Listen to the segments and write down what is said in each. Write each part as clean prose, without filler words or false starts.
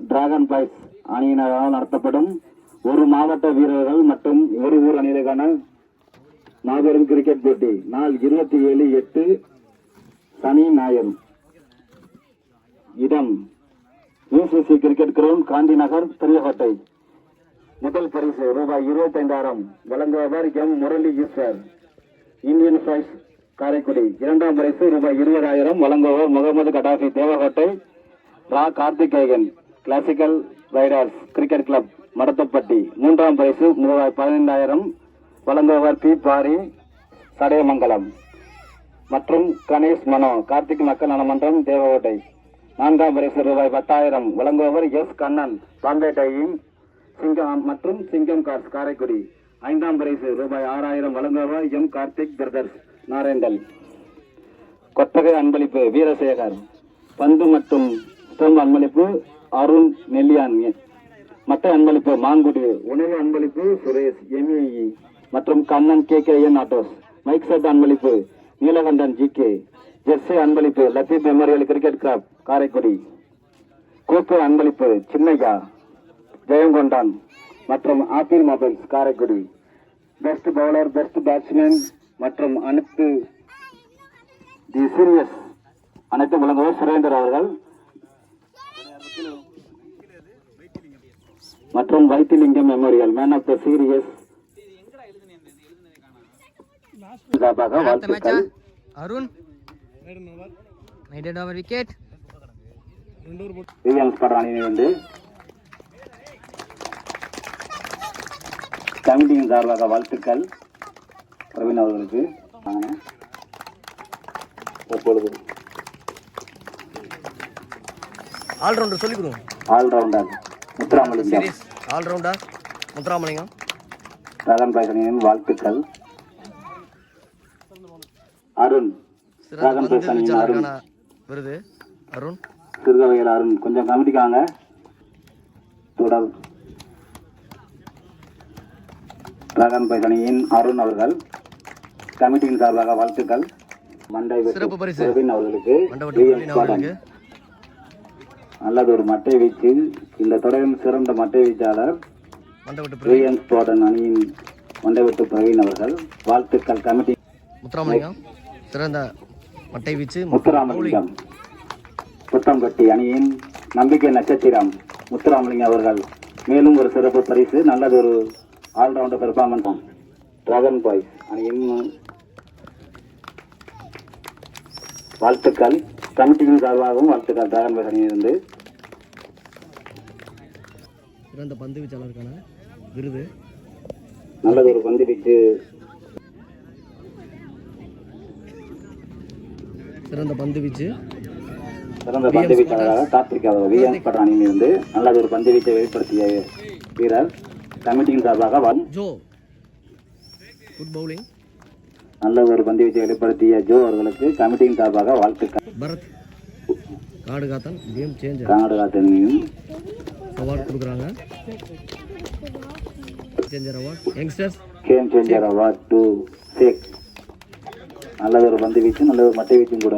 Dragon boys அணியினரால் நடத்தப்படும் ஒரு மாவட்ட வீரர்கள் மற்றும் ஒரு ஊர் அணிகளுக்கான மாபெரும் கிரிக்கெட் போட்டி நாள் 27/8 சனி ஞாயிறு. இடம் UCC cricket ground, Gandhi Nagar, Periyakottai. முதல் பரிசு ரூபாய் 25,000 வழங்குபவர் M. முரளி ஈஸ்வர், இந்தியன் ஃபைஸ், காரைக்குடி. இரண்டாம் பரிசு ரூபாய் 20,000 வழங்குபவர் முகமது கடாஃபி, தேவகோட்டை. ரா Karthikeyan, classical riders cricket club, Madathappatti. மூன்றாம் பரிசு ரூபாய் 15,000 வழங்குபவர் பி. பாரி, சடையமங்கலம் மற்றும் கணேஷ் மனோ, கார்த்திக் மக்கள் நலமன்றம், தேவகோட்டை. நான்காம் பரிசு ரூபாய் 10,000 வழங்குபவர் S. கண்ணன், பாம்பே டைம் சிங்கம் மற்றும் சிங்கம் கார்ஸ், காரைக்குடி. ஐந்தாம் பரிசு ரூபாய் 6,000 வழங்குபவர் M. கார்த்திக் பிரதர்ஸ், நாரேந்தல். கொத்தகை அன்பளிப்பு வீரசேகர், பந்து மற்றும் ஸ்டெம் அன்பளிப்பு அருண் நெல்லியான், மட்டை அன்பளிப்பு மாங்குடி, உணவு அன்பளிப்பு சுரேஷ் MEE மற்றும் Kannan KKN Autos. Mike set அன்பளிப்பு நீலகண்டன் GK. ஜெர்சி அன்பளிப்பு Latheef Memorial Cricket Club, Karaikudi. கோப்பை அன்பளிப்பு சின்னையா, ஜெயங்கொண்டான் மற்றும் Apple Mobiles, Karaikudi. Best bowler, best batsman மற்றும் அனைத்து தி சீரியஸ் அனைத்து வழங்குவர் சுரேந்தர் அவர்கள் மற்றும் Vaithilingam Memorial man of the series வாழ்த்துக்கள். அருண் விக்கெட் அணியிலிருந்து கமிட்டியின் சார்பாக வாழ்த்துக்கள் பிரவீன் அவர்களுக்கு. எப்பொழுது ஆல்ரவுண்டர் சொல்லிக் கொடுங்க. All rounder Muthuramalingam, all rounder Muthuramalingam, Dragon Boys அணியின் வாழ்த்துக்கள். அருண், டிராகன் பாய்ஸ் அணியின் அருண் விருது. அருண் சிறுகவையில் அருண் கொஞ்சம் கமிட்டிக்காங்க. தொடர் டிராகன் பாய்ஸ் அணியின் அருண் அவர்கள் கமிட்டியின் சார்பாக வாழ்த்துக்கள். மண்டை சிறப்பு பரிசு பிரவீன் அவர்களுக்கு. நல்லது ஒரு மட்டை வீச்சு. இந்த தொடரின் சிறந்த மட்டை வீச்சாளர் அணியின் மண்டைவெட்டு பிரவீன் அவர்கள் வாழ்த்துக்கள். கமிட்டி முத்துராமலிங்கம் சிறந்த மட்டை வீச்சு. முத்துராமலிங்கம் புத்தம்பட்டி அணியின் நம்பிக்கை நட்சத்திரம் முத்துராமலிங்கம் அவர்கள் மேலும் ஒரு சிறப்பு பரிசு. நல்லது ஒரு ஆல்ரவுண்டர் பெர்ஃபார்மன்ஸ். டிராகன் பாய்ஸ் அணியின் வாழ்த்துக்கள். கமிட்டியின் சார்பாகவும் வாழ்த்துக்கள். டிராகன் பாய்ஸ் அணியிலிருந்து சிறந்த பந்து வீச்சாளருக்கான விருது. நல்லது ஒரு பந்து வீச்சு. சிறந்த பந்து வீச்சு சிறந்த பந்து வீச்சாளராக கார்த்திக் அவர் VN பட் அணியிலிருந்து நல்லது ஒரு பந்து வீச்சை வெளிப்படுத்திய வீரர். கமிட்டியின் சார்பாக ஜோ குட் பவுலிங். நல்ல ஒரு பந்து வீச்சை வெளிப்படுத்திய ஜோ அவர்களுக்கு கமிட்டியின் சார்பாக வாழ்த்துக்கள். பரத் காடுகாத்தன் கேம் சேஞ்சர், காடுகாத்தனையும் அவார்டு கொடுக்குறாங்க. Changer award youngsters game changer award to சேக். நல்ல ஒரு பந்து வீச்சு, நல்ல ஒரு மட்டை வீச்சும் கூட.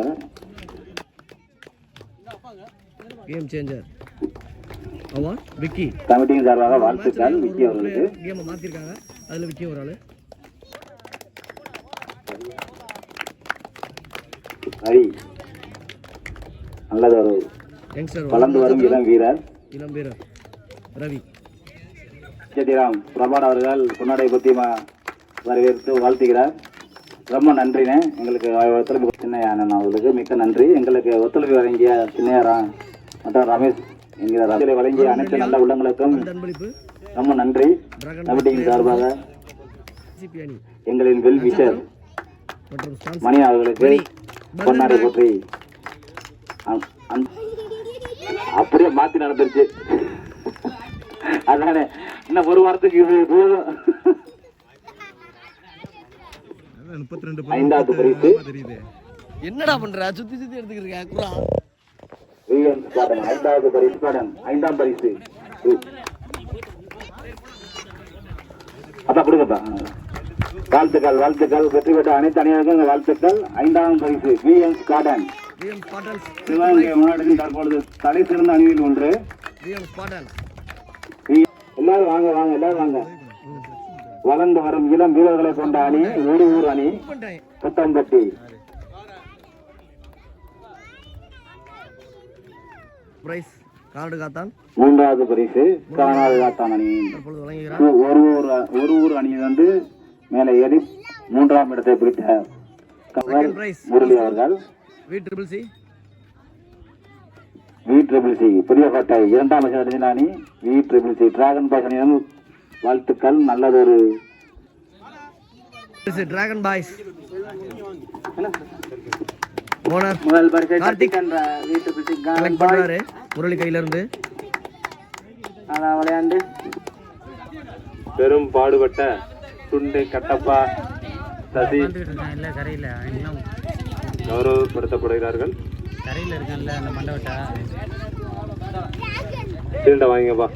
Game changer award Vicky. கமிட்டியின் சார்பாக வாழ்த்துக்கள் விக்கி அவர்களுக்கு. கேமை மாத்திருக்காங்க, அதுல விக்கி ஒரு ஆளு. ஹரி நல்லது ஒரு வளர்ந்து வரும் இளம் வீரர் ரவி. சத்யராம் பிரபாட் அவர்கள் பொன்னாடை பத்தி வரவேற்று வாழ்த்துகிறார். ரொம்ப நன்றிண்ணே. எங்களுக்கு ஒத்துழைப்பு சின்னையா அவர்களுக்கு மிக்க நன்றி. எங்களுக்கு ஒத்துழைப்பு வழங்கிய சின்னையாரா மற்றும் ரமேஷ் என்கிற வழங்கிய அனைத்து நல்ல உள்ளங்களுக்கும் ரொம்ப நன்றி. கமிட்டியின் சார்பாக எங்களின் வெல் விஷர் மணி அவர்களுக்கு பொன்னாடை போற்றி அப்படியே மாத்தி நடந்துருச்சு. அதானே இன்னும் ஒரு வாரத்துக்கு இது போதும். 5வது பரிசு என்னடா பண்ற? சுத்தி சுத்தி எடுத்துக்கிறீங்க. 5வது பரிசு 5ஆம் பரிசு அப்பா கொடுங்கப்பா. வாழ்த்துக்கள் வாழ்த்துக்கள். வெற்றி பெற்ற அனைத்து அணியினருக்கும் வாழ்த்துக்கள். 5ஆம் பரிசு VN கார்டன் சிவகங்கை மாவட்டத்தின் தற்பொழுது தலை சிறந்த அணியில் ஒன்று ஸ்பாட்டன் எல்லாரும் வாங்க வாங்க எல்லாரும் வாங்க. வளர்ந்து வரும் இளம் வீரர்களை கொண்ட அணி ஊர் அணி புத்தம்பட்டி. பிரைஸ் கார்டு காத்தான் மூன்றாவது பரிசு கானாடு காத்தான் அணி. தற்பொழுது வழங்குகிறார். ஒரு ஊர் அணி வந்து மேலே ஏறி 3ஆம் இடத்தை பிடித்த செகண்ட் பிரைஸ் முரளி அவர்கள். V-CCC V-CCC புதியகோட்டை 2ஆம் இடத்தில் அணி V-CCC டிராகன் பாய்ஸ் அணியிடம் வாழ்த்துக்கள். நல்லதொரு டிராகன் பாய்ஸ் ஓனர் முதல் பரிசை கார்த்திக் என்ற V-CCC கலெக்ட் பண்றாரு முரளி கையில இருந்து. விளையாண்டு பெரும் பாடுபட்ட சுண்டை கட்டப்பா சசி கௌரவப்படுத்தப்படுகிறார்கள். கரையில் இருக்கேன்ல அந்த மண்டபட்டா சீல்டை வாங்கிங்கப்பா.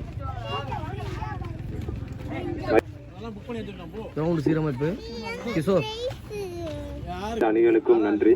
கிரவுண்ட் சீரமைப்பு கிஷோர். அணிகளுக்கும் நன்றி.